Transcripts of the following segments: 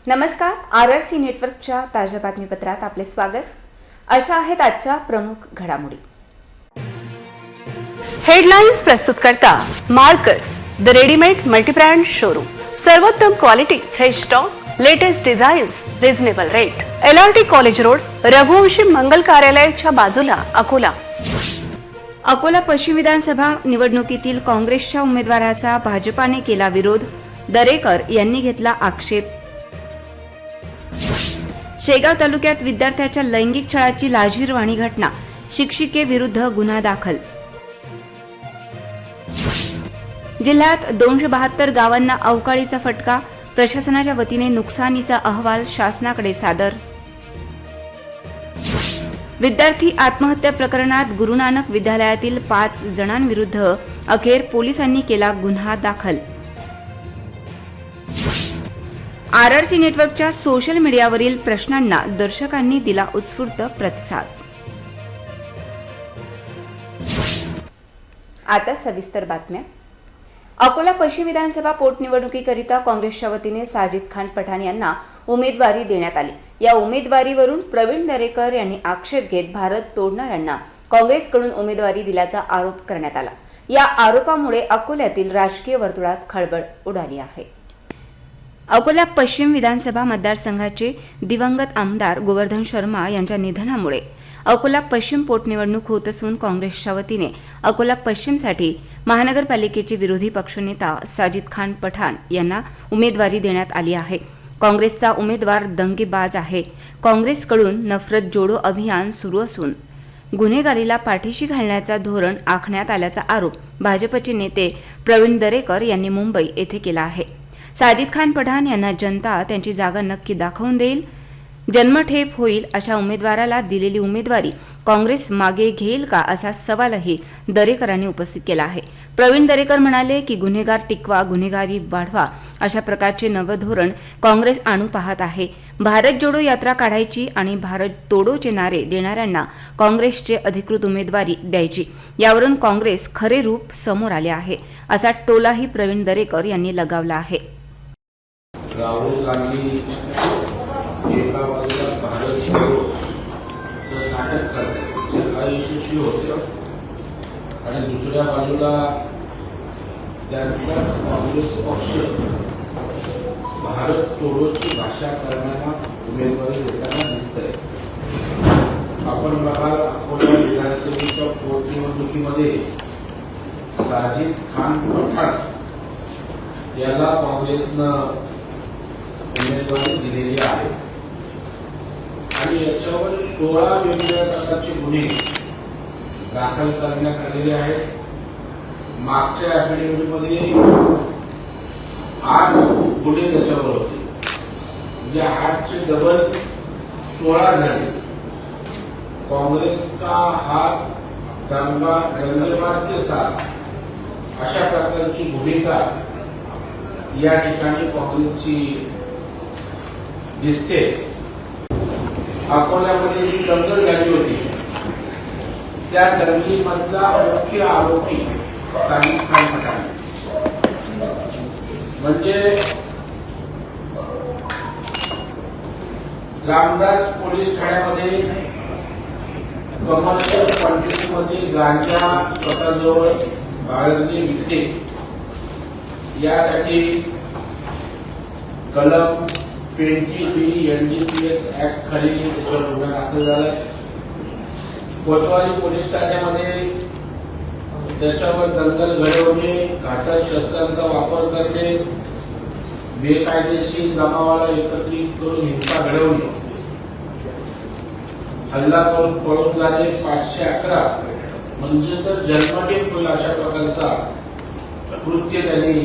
नमस्कार. RRC नेटवर्कच्या ताज्या बातमीपत्रात आपले स्वागत. अशा आहेत आजच्या प्रमुख घडामोडी. हेडलाइन्स प्रस्तुत करता Marcus the readymade multibrand showroom. सर्वोत्तम quality, fresh stock, latest designs, reasonable rate. LRT college road, Raghuvanshi मंगल कार्यालयाच्या बाजूला, अकोला. अकोला पश्चिम विधानसभा निवडणुकीतील काँग्रेसच्या उमेदवाराचा भाजपाने केला विरोध. दरेकर यांनी घेतला आक्षेप. शेगाव तालुक्यात विद्यार्थ्याच्या लैंगिक छळाची लाजिरवाणी घटना, शिक्षिकेविरुद्ध गुन्हा दाखल. जिल्ह्यात 272 गावांना अवकाळीचा फटका, प्रशासनाच्या वतीने नुकसानीचा अहवाल शासनाकडे सादर. विद्यार्थी आत्महत्या प्रकरणात गुरु नानक विद्यालयातील 5 जणांविरुद्ध अखेर पोलिसांनी केला गुन्हा दाखल. RRC नेटवर्कच्या सोशल मीडियावरील प्रश्नांना दर्शकांनी दिला उत्स्फूर्त प्रतिसाद. आता सविस्तर बातम्या. अकोला पश्चिम विधानसभा पोटनिवडणुकीकरिता काँग्रेसच्या वतीने साजिद खान पठाण यांना उमेदवारी देण्यात आली. या उमेदवारीवरून प्रवीण दरेकर यांनी आक्षेप घेत भारत तोडणाऱ्यांना काँग्रेसकडून उमेदवारी दिल्याचा आरोप करण्यात आला. या आरोपामुळे अकोल्यातील राजकीय वर्तुळात खळबळ उडाली आहे. अकोला पश्चिम विधानसभा मतदारसंघाचे दिवंगत आमदार गोवर्धन शर्मा यांच्या निधनामुळे अकोला पश्चिम पोटनिवडणूक होत असून काँग्रेसच्या वतीने अकोला पश्चिमसाठी महानगरपालिकेचे विरोधी पक्षनेता साजिद खान पठाण यांना उमेदवारी देण्यात आली आहे. काँग्रेसचा उमेदवार दंगेबाज आहे. काँग्रेसकडून नफरत जोडो अभियान सुरू असून गुन्हेगारीला पाठीशी घालण्याचा धोरण आखण्यात आल्याचा आरोप भाजपचे नेते प्रवीण दरेकर यांनी मुंबई येथे केला आहे. साजिद खान पठाण यांना जनता त्यांची जागा नक्की दाखवून देईल. जन्मठेप होईल अशा उमेदवाराला दिलेली उमेदवारी काँग्रेस मागे घेईल का असा सवालही दरेकरांनी उपस्थित केला आहे. प्रवीण दरेकर म्हणाले की गुन्हेगार टिकवा, गुन्हेगारी वाढवा अशा प्रकारचे नवं धोरण काँग्रेस आणू पाहत आहे. भारत जोडो यात्रा काढायची आणि भारत तोडोचे नारे देणाऱ्यांना काँग्रेसचे अधिकृत उमेदवारी द्यायची. यावरून काँग्रेस खरे रूप समोर आले आहे असा टोलाही प्रवीण दरेकर यांनी लगावला आहे. राहुल गांधी एका बाजूला भारत जोडोचं नाटक करतात, ते अयशस्वी होतं, आणि दुसऱ्या बाजूला त्यांचा काँग्रेस पक्ष भारत तोडोची भाषा करण्याला उमेदवारी देताना दिसतंय. आपण बघाल, अकोला विधानसभेच्या पोटनिवडणुकीमध्ये साजिद खान पठाण याला काँग्रेसनं उमेदवारी दिलेली आहे आणि याच्यावर 16 वेगवेगळ्या प्रकारचे गुन्हे दाखल करण्यात आलेले आहेत. मागच्या ॲफिडेव्हिटमध्ये 8 गुन्हे त्याच्यावर होते, म्हणजे 8चे डबल 16 झाले. काँग्रेसचा हात दंगेबाज के साथ अशा प्रकारची भूमिका या ठिकाणी काँग्रेसची दिसते. अकोल्यामध्ये जी दंगल झाली होती त्या दंगलीमधला मुख्य आरोपी साजिद खान पठाण, म्हणजे रामदास पोलीस ठाण्यामध्ये कमर्शियल क्वांटिटीमध्ये गांजा स्वतःजवळ बाळगणे विकते यासाठी कलम 20B NDPS ऍक्ट खाली त्याच्यावर गुन्हा दाखल झाला. कोतवाली पोलीस ठाण्यामध्ये त्याच्यावर दंगल घडवणे, घातक शस्त्रांचा वापर करणे, बेकायदेशीर जमावाला एकत्रित करून हिंसा घडवणे, हल्ला करून पळून जाणे, 511 म्हणजे तर जन्मठेप होईल अशा प्रकारचा कृत्य त्यांनी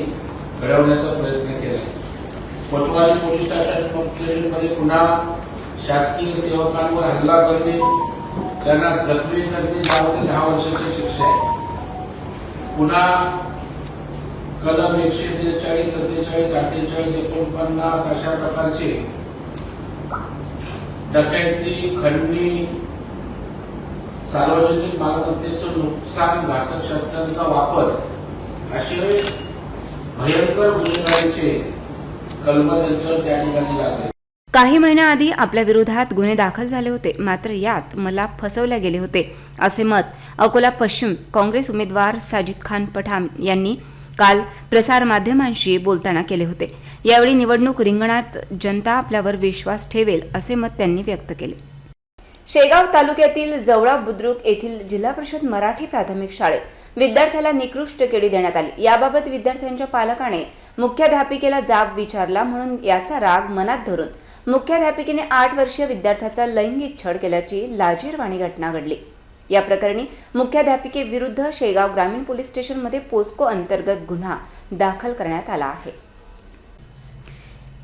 घडवण्याचा प्रयत्न केला. कोतवाली पोलीस स्टेशनमध्ये पुन्हा शासकीय सेवकांवर हल्ला करणे, त्यांना जखमी करणे, त्यामध्ये 10 वर्षाची शिक्षा आहे. पुन्हा कलम 143, 47, 48, 49 अशा प्रकारचे डकैती, खंडणी, सार्वजनिक मालमत्तेचं नुकसान, घातक शस्त्रांचा वापर असे भयंकर गुन्हेगारीचे कलम त्यांच्यावर त्या ठिकाणी लागले. काही महिन्याआधी आपल्या विरोधात गुन्हे दाखल झाले होते, मात्र यात मला फसवले गेले होते, असे मत अकोला पश्चिम काँग्रेस उमेदवार साजिद खान पठाण यांनी काल प्रसारमाध्यमांशी बोलताना केले होते. यावेळी निवडणूक रिंगणात जनता आपल्यावर विश्वास ठेवेल असे मत त्यांनी व्यक्त केले. शेगाव तालुक्यातील जवळा बुद्रुक येथील जिल्हा परिषद मराठी प्राथमिक शाळेत विद्यार्थ्याला निकृष्ट केळी देण्यात आली. याबाबत विद्यार्थ्यांच्या पालकाने मुख्याध्यापिकेला जाब विचारला, म्हणून याचा राग मनात धरून मुख्याध्यापिकेने 8 वर्षीय विद्यार्थ्याचा लैंगिक छळ केल्याची लाजिरवाणी घटना घडली. या प्रकरणी मुख्याध्यापिकेविरुद्ध शेगाव ग्रामीण पोलीस स्टेशनमध्ये पोस्को अंतर्गत गुन्हा दाखल करण्यात आला आहे.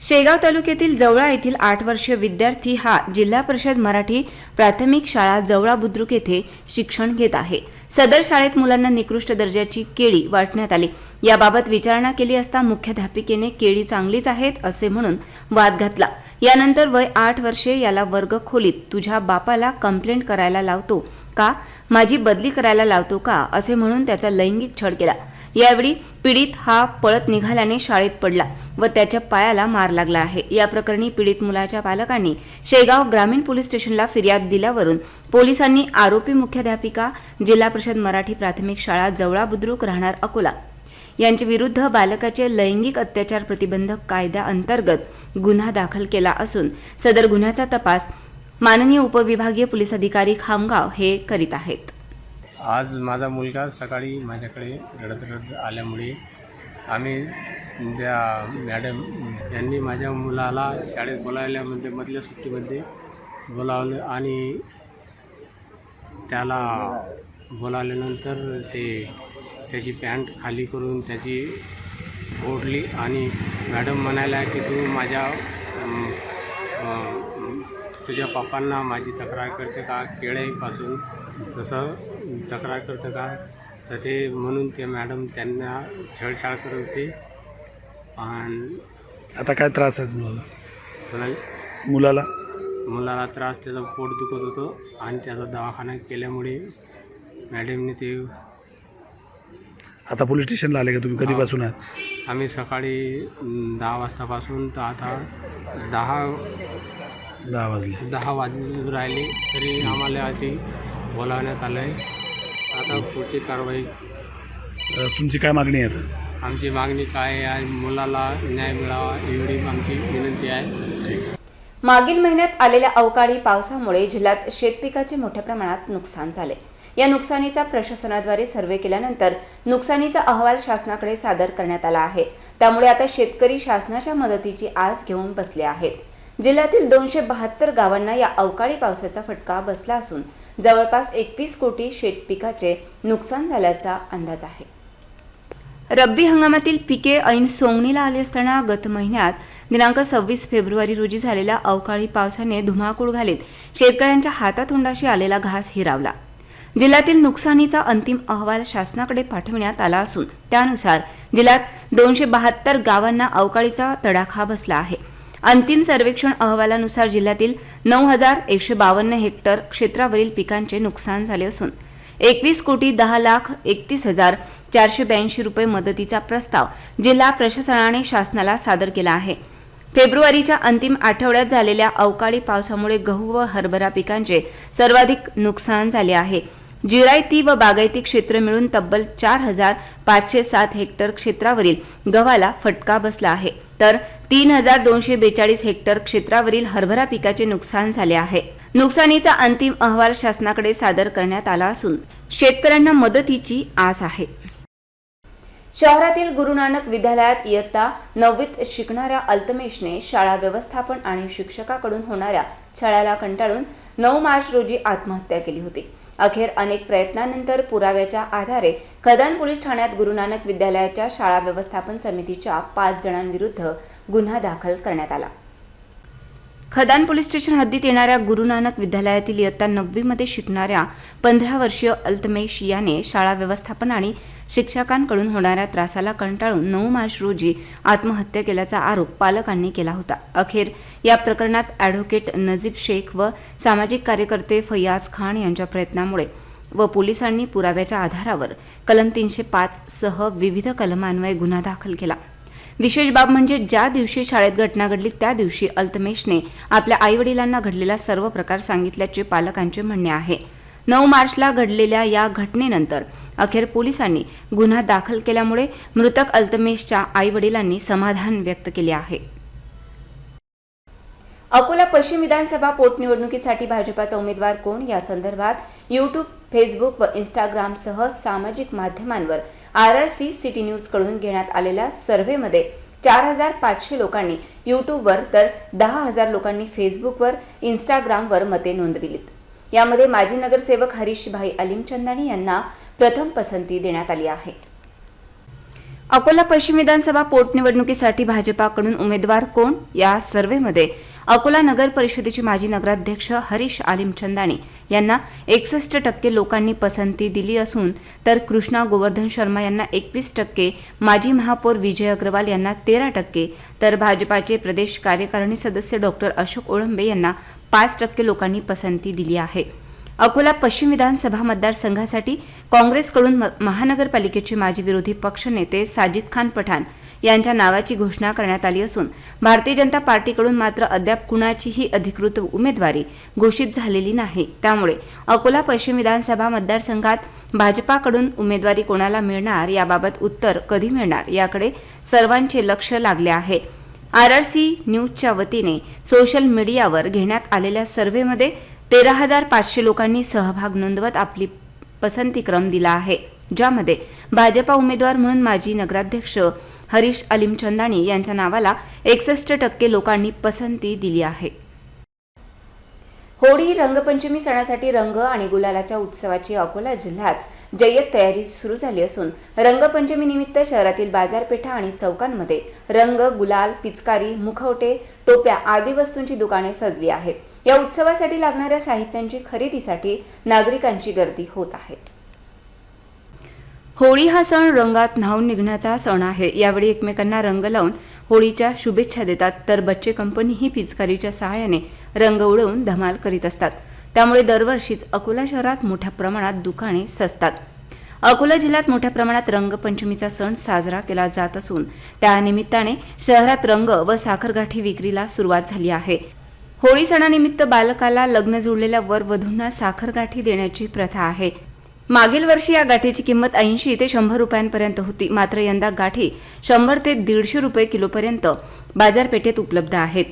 शेगाव तालुक्यातील जवळा येथील 8 वर्षीय विद्यार्थी हा जिल्हा परिषद मराठी प्राथमिक शाळा जवळा बुद्रुक येथे शिक्षण घेत आहे. सदर शाळेत मुलांना निकृष्ट दर्जाची केळी वाटण्यात आली. याबाबत विचारणा केली असता मुख्याध्यापिकेने केळी चांगलीच आहेत असे म्हणून वाद घातला. यानंतर वय 8 वर्षे याला वर्ग खोलीत तुझ्या बापाला कंप्लेंट करायला लावतो का, माझी बदली करायला लावतो का असे म्हणून त्याचा लैंगिक छळ केला. यावेळी पीडित हा पळत निघाल्याने शाळेत पडला व त्याच्या पायाला मार लागला आहे. या प्रकरणी पीडित मुलाच्या पालकांनी शेगाव ग्रामीण पोलीस स्टेशनला फिर्याद दिल्यावरून पोलिसांनी आरोपी मुख्याध्यापिका जिल्हा परिषद मराठी प्राथमिक शाळा जवळा बुद्रुक राहणार अकोला यांच्या विरुद्ध बालकाचे लैंगिक अत्याचार प्रतिबंधक कायद्याअंतर्गत गुन्हा दाखल केला असून सदर गुन्ह्याचा तपास माननीय उपविभागीय पोलीस अधिकारी खामगाव हे करीत आहेत. आज माझा मुलगा सकाळी माझ्याकडे रडत आल्यामुळे आम्ही त्या मॅडम यांनी माझ्या मुलाला शाळेत बोलावल्यामध्ये मधल्या सुट्टीमध्ये बोलावलं आणि त्याला बोलावल्यानंतर त्याची पॅन्ट खाली करून त्याची ओढली आणि मॅडम म्हणाल्या की तू तुझ्या पप्पांना माझी तक्रार करते का, केळीपासून तसं तक्रार करतं का, तर ते म्हणून ते मॅडम त्यांना छळछाळ करत होते. आणि आता काय त्रास आहे मुलाला त्रास, त्याचं पोट दुखत होतं आणि त्याचा दवाखाना केल्यामुळे मॅडमने ते. आता पोलीस स्टेशनला आले का तुम्ही? कधीपासून आहात? आम्ही सकाळी 10 वाजतापासून तर आता 10 वाजून राहिले तरी आम्हाला आधी बोलावण्यात आलं आहे. आता पुढची कारवाई. तुमची काय मागणी आहे आता? आमची मागणी काय आहे, मुलाला न्याय मिळावा एवढी आमची विनंती आहे. मागील महिन्यात आलेल्या अवकाळी पावसामुळे जिल्ह्यात शेतपिकाचे मोठ्या प्रमाणात नुकसान झाले. या नुकसानीचा प्रशासनाद्वारे सर्व्हे केल्यानंतर नुकसानीचा अहवाल शासनाकडे सादर करण्यात आला आहे. त्यामुळे आता शेतकरी शासनाच्या मदतीची आस घेऊन बसले आहेत. जिल्ह्यातील 272 गावांना या अवकाळी पावसाचा फटका बसला असून जवळपास 21 कोटी शेतपिकाचे नुकसान झाल्याचा अंदाज आहे. रब्बी हंगामातील पिके ऐन सोंगणीला आली असताना गत महिन्यात दिनांक 26 फेब्रुवारी रोजी झालेल्या अवकाळी पावसाने धुमाकूळ घालीत शेतकऱ्यांच्या हातातोंडाशी आलेला घास हिरावला. जिल्ह्यातील नुकसानीचा अंतिम अहवाल शासनाकडे पाठविण्यात आला असून त्यानुसार जिल्ह्यात 272 गावांना अवकाळीचा तडाखा बसला आहे. अंतिम सर्वेक्षण अहवालानुसार जिल्ह्यातील 9,152 हेक्टर क्षेत्रावरील पिकांचे नुकसान झाले असून 21,10,31,482 रुपये मदतीचा प्रस्ताव जिल्हा प्रशासनाने शासनाला सादर केला आहे. फेब्रुवारीच्या अंतिम आठवड्यात झालेल्या अवकाळी पावसामुळे गहू व हरभरा पिकांचे सर्वाधिक नुकसान झाले आहे. जिरायती व बागायती क्षेत्र मिळून तब्बल 4,507 हेक्टर क्षेत्रावरील गव्हाला फटका बसला आहे, तर 3,242 हेक्टर क्षेत्रावरील हरभरा पिकाचे नुकसान झाले आहे. नुकसानीचा अंतिम अहवाल शासनाकडे सादर करण्यात आला असून शेतकऱ्यांना मदतीची आस आहे. शहरातील गुरु नानक विद्यालयात इयत्ता 9वीत शिकणाऱ्या अल्तमेशने शाळा व्यवस्थापन आणि शिक्षकाकडून होणाऱ्या छळाला कंटाळून 9 मार्च रोजी आत्महत्या केली होती. अखेर अनेक प्रयत्नांनंतर पुराव्याच्या आधारे खदान पोलीस ठाण्यात गुरु नानक विद्यालयाच्या शाळा व्यवस्थापन समितीच्या 5 जणांविरुद्ध गुन्हा दाखल करण्यात आला. खदान पोलीस स्टेशन हद्दीत येणाऱ्या गुरु नानक विद्यालयातील इयत्ता 9वी मध्ये शिकणाऱ्या 15 वर्षीय अल्तमेश याने शाळा व्यवस्थापन आणि शिक्षकांकडून होणाऱ्या त्रासाला कंटाळून 9 मार्च रोजी आत्महत्या केल्याचा आरोप पालकांनी केला होता. अखेर या प्रकरणात ॲडव्होकेट नजीब शेख व सामाजिक कार्यकर्ते फैयाज खान यांच्या प्रयत्नामुळे व पोलिसांनी पुराव्याच्या आधारावर कलम 305 सह विविध कलमान्वये गुन्हा दाखल केला. विशेष बाब म्हणजे ज्या दिवशी शाळेत घटना घडली त्या दिवशी अल्तमेशने आपल्या आईवडिलांना घडलेला सर्व प्रकार सांगितल्याचे पालकांचे म्हणणे आहे. 9 मार्चला घडलेल्या या घटनेनंतर अखेर पोलिसांनी गुन्हा दाखल केल्यामुळे मृतक अल्तमेशच्या आईवडिलांनी समाधान व्यक्त केले आहे. अकोला पश्चिम विधानसभा पोटनिवडणुकीसाठी भाजपाचा उमेदवार कोण या संदर्भात यूट्यूब, फेसबुक व इंस्टाग्रामसह सामाजिक माध्यमांवर RRC सिटी न्यूज कडून घेण्यात आलेल्या सर्व्हेमध्ये 4,500 लोकांनी यूट्यूबवर तर 10,000 लोकांनी फेसबुकवर, इंस्टाग्रामवर मते नोंदविलीत. यामध्ये माजी नगरसेवक हरीश भाई अलीमचंदानी यांना प्रथम पसंती देण्यात आली आहे. अकोला पश्चिम विधानसभा पोटनिवडणुकीसाठी भाजपाकडून उमेदवार कोण या सर्व्हेमध्ये अकोला नगर परिषदेचे माजी नगराध्यक्ष हरीश आलिमचंदानी यांना 61% लोकांनी पसंती दिली असून तर कृष्णा गोवर्धन शर्मा यांना 21%, माजी महापौर विजय अग्रवाल यांना 13%, तर भाजपाचे प्रदेश कार्यकारिणी सदस्य डॉक्टर अशोक ओळंबे यांना 5% लोकांनी पसंती दिली आहे. अकोला पश्चिम विधानसभा मतदारसंघासाठी काँग्रेसकडून महानगरपालिकेचे माजी विरोधी पक्षनेते साजिद खान पठाण यांच्या नावाची घोषणा करण्यात आली असून भारतीय जनता पार्टीकडून मात्र अद्याप कुणाचीही अधिकृत उमेदवारी घोषित झालेली नाही. त्यामुळे अकोला पश्चिम विधानसभा मतदारसंघात भाजपाकडून उमेदवारी कोणाला मिळणार याबाबत उत्तर कधी मिळणार याकडे सर्वांचे लक्ष लागले आहे. RRC न्यूजच्या वतीने सोशल मीडियावर घेण्यात आलेल्या सर्व्हेमध्ये 13,500 लोकांनी सहभाग नोंदवत आपली पसंतीक्रम दिला आहे, ज्यामध्ये भाजपा उमेदवार म्हणून माजी नगराध्यक्ष हरीश अलीमचंदानी यांच्या नावाला 61% लोकांनी पसंती दिली आहे. होळी रंगपंचमी सणासाठी रंग आणि गुलालाच्या उत्सवाची अकोला जिल्ह्यात जय्यत तयारी सुरू झाली असून रंगपंचमी निमित्त शहरातील बाजारपेठा आणि चौकांमध्ये रंग, गुलाल, पिचकारी, मुखवटे, टोप्या आदी वस्तूंची दुकाने सजली आहेत. या उत्सवासाठी लागणाऱ्या साहित्यांची खरेदीसाठी नागरिकांची गर्दी होत आहे. होळी हा सण रंगात न्हाऊन निघण्याचा सण आहे. यावेळी एकमेकांना रंग लावून होळीच्या शुभेच्छा देतात, तर बच्चे कंपनी ही पिचकारीच्या सहाय्याने रंग उडवून धमाल करीत असतात. त्यामुळे दरवर्षीच अकोला शहरात मोठ्या प्रमाणात दुकाने सजतात. अकोला जिल्ह्यात मोठ्या प्रमाणात रंगपंचमीचा सण साजरा केला जात असून त्यानिमित्ताने शहरात रंग व साखरगाठी विक्रीला सुरुवात झाली आहे. होळी सणानिमित्त बालकाला लग्न जुळलेल्या वर-वधूंना साखरगाठी देण्याची प्रथा आहे. मागील वर्षी या गाठीची किंमत 80 ते 100 रुपयांपर्यंत होती. मात्र यंदा गाठी 100 ते 150 रुपये किलोपर्यंत बाजारपेठेत उपलब्ध आहेत.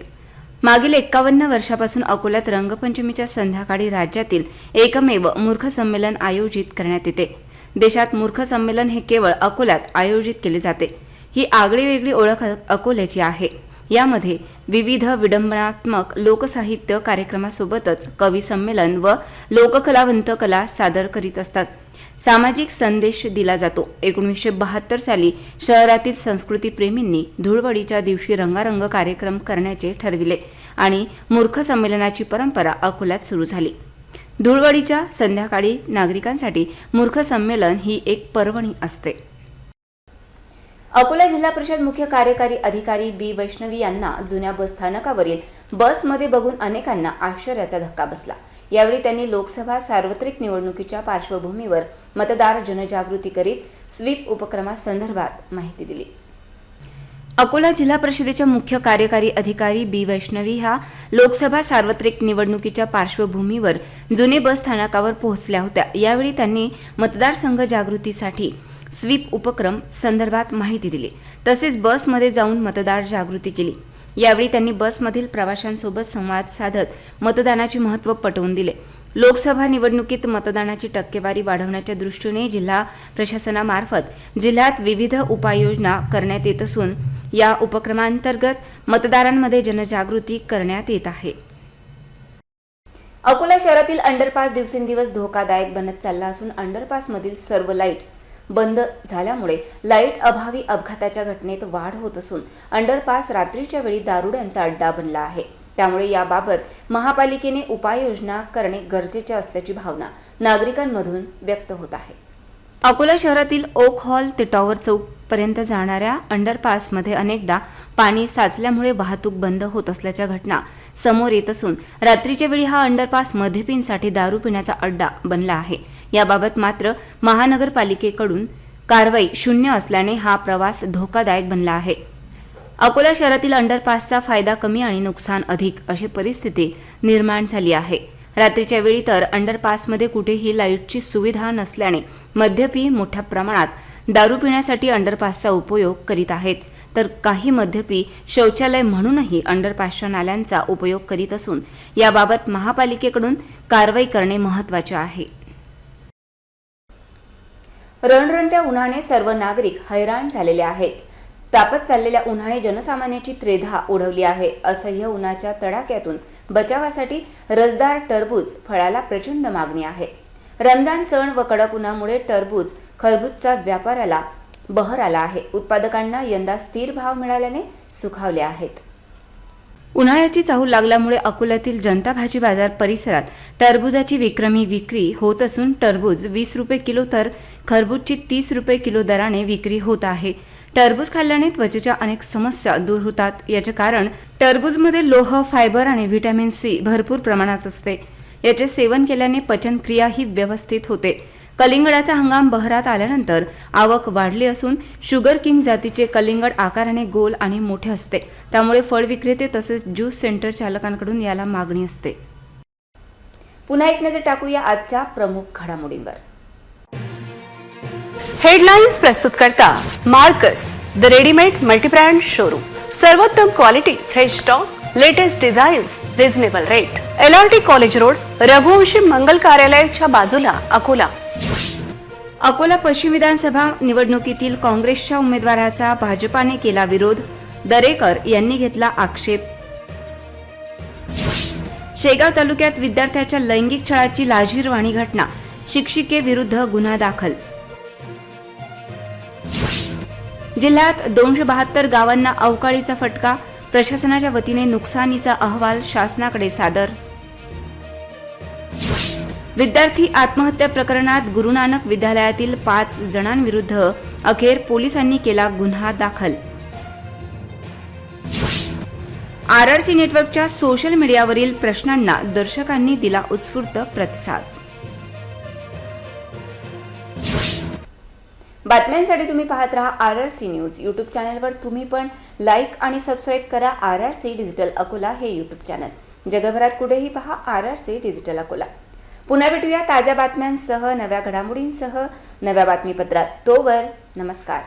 मागील 51 वर्षापासून अकोल्यात रंगपंचमीच्या संध्याकाळी राज्यातील एकमेव मूर्ख संमेलन आयोजित करण्यात येते. देशात मूर्ख संमेलन हे केवळ अकोल्यात आयोजित केले जाते. ही आगळीवेगळी ओळख अकोल्याची आहे. यामध्ये विविध विडंबनात्मक लोकसाहित्य कार्यक्रमासोबतच कवी संमेलन व लोककलावंत कला सादर करीत असतात. सामाजिक संदेश दिला जातो. 1972 साली शहरातील संस्कृतीप्रेमींनी धुळवडीच्या दिवशी रंगारंग कार्यक्रम करण्याचे ठरविले आणि मूर्ख संमेलनाची परंपरा अकोल्यात सुरू झाली. धुळवडीच्या संध्याकाळी नागरिकांसाठी मूर्ख संमेलन ही एक पर्वणी असते. अकोला जिल्हा परिषद मुख्य कार्यकारी अधिकारी बी वैष्णवी यांना जुन्या बस स्थानकावरील बसमध्ये बघून अनेकांना आश्चर्याचा धक्का बसला. यावेळी त्यांनी लोकसभा सार्वत्रिक निवडणुकीच्या पार्श्वभूमीवर मतदार जनजागृती करीत स्वीप उपक्रमासंदर्भात माहिती दिली. अकोला जिल्हा परिषदेच्या मुख्य कार्यकारी अधिकारी बी वैष्णवी ह्या लोकसभा सार्वत्रिक निवडणुकीच्या पार्श्वभूमीवर जुने बस स्थानकावर पोहोचल्या होत्या. यावेळी त्यांनी मतदारसंघ जागृतीसाठी स्वीप उपक्रम संदर्भात माहिती दिली. तसेच बसमध्ये जाऊन मतदार जागृती केली. यावेळी त्यांनी बसमधील प्रवाशांसोबत संवाद साधत मतदानाचे महत्त्व पटवून दिले. लोकसभा निवडणुकीत मतदानाची टक्केवारी वाढवण्याच्या दृष्टीने जिल्हा प्रशासनामार्फत जिल्ह्यात विविध उपाययोजना करण्यात येत असून या उपक्रमांतर्गत मतदारांमध्ये जनजागृती करण्यात येत आहे. अकोला शहरातील अंडरपास दिवसेंदिवस धोकादायक बनत चालला असून अंडरपासमधील सर्व लाईट्स बंद झाल्यामुळे लाईट अभावी अपघाताच्या घटनेत वाढ होत असून अंडरपास रात्रीच्या वेळी दारुड्यांचा अड्डा बनला आहे. त्यामुळे याबाबत महापालिकेने उपाययोजना करणे गरजेचे असल्याची भावना नागरिकांमधून व्यक्त होत आहे. अकोला शहरातील ओक हॉल ते टॉवर चौक पर्यंत जाणाऱ्या अंडरपासमध्ये अनेकदा पाणी साचल्यामुळे वाहतूक बंद होत असल्याच्या घटना समोर येत असून रात्रीच्या वेळी हा अंडरपास मद्यपींसाठी दारू पिण्याचा अड्डा बनला आहे. याबाबत मात्र महानगरपालिकेकडून कारवाई शून्य असल्याने हा प्रवास धोकादायक बनला आहे. अकोला शहरातील अंडरपासचा फायदा कमी आणि नुकसान अधिक अशी परिस्थिती निर्माण झाली आहे. रात्रीच्या वेळी तर अंडरपासमध्ये कुठेही लाईटची सुविधा नसल्याने मद्यपी मोठ्या प्रमाणात दारू पिण्यासाठी अंडरपासचा उपयोग करीत आहेत, तर काही मद्यपी शौचालय म्हणूनही अंडरपासच्या नाल्यांचा उपयोग करीत असून याबाबत महापालिकेकडून कारवाई करणे महत्त्वाचे आहे. रणरणत्या उन्हाने सर्व नागरिक हैराण झालेले आहेत. तापत चाललेल्या उन्हाने जनसामान्याची त्रेधा उडवली आहे. असह्य उन्हाच्या तडाख्यातून बचावासाठी रसदार टरबूज फळाला प्रचंड मागणी आहे. रमजान सण व कडक उन्हामुळे टरबूज खरबूजचा व्यापाराला बहर आला आहे. उत्पादकांना यंदा स्थिर भाव मिळाल्याने सुखावले आहेत. उन्हाळ्याची चाहूल लागल्यामुळे अकोल्यातील जनता भाजी बाजार परिसरात टरबूजाची विक्रमी विक्री होत असून टरबूज 20 रुपये किलो तर खरबूजची 30 रुपये किलो दराने विक्री होत आहे. टरबूज खाल्ल्याने त्वचेच्या अनेक समस्या दूर होतात. याचे कारण टरबूजमध्ये लोह, फायबर आणि व्हिटॅमिन सी भरपूर प्रमाणात असते. याचे सेवन केल्याने पचनक्रियाही व्यवस्थित होते. कलिंगडाचा हंगाम बहरात आल्यानंतर आवक वाढली असून शुगर किंग जातीचे कलिंगड आकाराने गोल आणि मोठे असते. त्यामुळे फळ विक्रेते तसेच ज्यूस सेंटर चालकांकडून याला मागणी असते. पुन्हा एक नजर टाकूया आजच्या प्रमुख घडामोडींवर. हेडलाइन्स प्रस्तुत करता Marcus the readymade multibrand showroom. सर्वोत्तम quality, fresh stock, latest designs, reasonable rate. LRT college road, Raghuvanshi मंगल कार्यालयाच्या बाजूला, अकोला. अकोला पश्चिम विधानसभा निवडणुकीतील काँग्रेसच्या उमेदवाराचा भाजपाने केला विरोध. दरेकर यांनी घेतला आक्षेप. शेगाव तालुक्यात विद्यार्थ्याच्या लैंगिक छळाची लाजिरवाणी घटना, शिक्षिकेविरुद्ध गुन्हा दाखल. जिल्ह्यात 272 गावांना अवकाळीचा फटका, प्रशासनाच्या वतीने नुकसानीचा अहवाल शासनाकडे सादर. विद्यार्थी आत्महत्या प्रकरणात गुरु नानक विद्यालयातील 5 जणांविरुद्ध अखेर पोलिसांनी केला गुन्हा दाखल. RRC नेटवर्कच्या सोशल मीडियावरील प्रश्नांना दर्शकांनी दिला उत्स्फूर्त प्रतिसाद. बातम्यांसाठी तुम्ही पाहत रहा RRC न्यूज. यूट्यूब चॅनलवर तुम्ही पण लाईक आणि सबस्क्राईब करा RRC डिजिटल अकोला हे यूट्यूब चॅनल. जगभरात कुठेही पहा RRC डिजिटल अकोला. पुन्हा भेटूया ताज्या बातम्यांसह, नव्या घडामोडींसह, नव्या बातमीपत्रात. तोवर नमस्कार.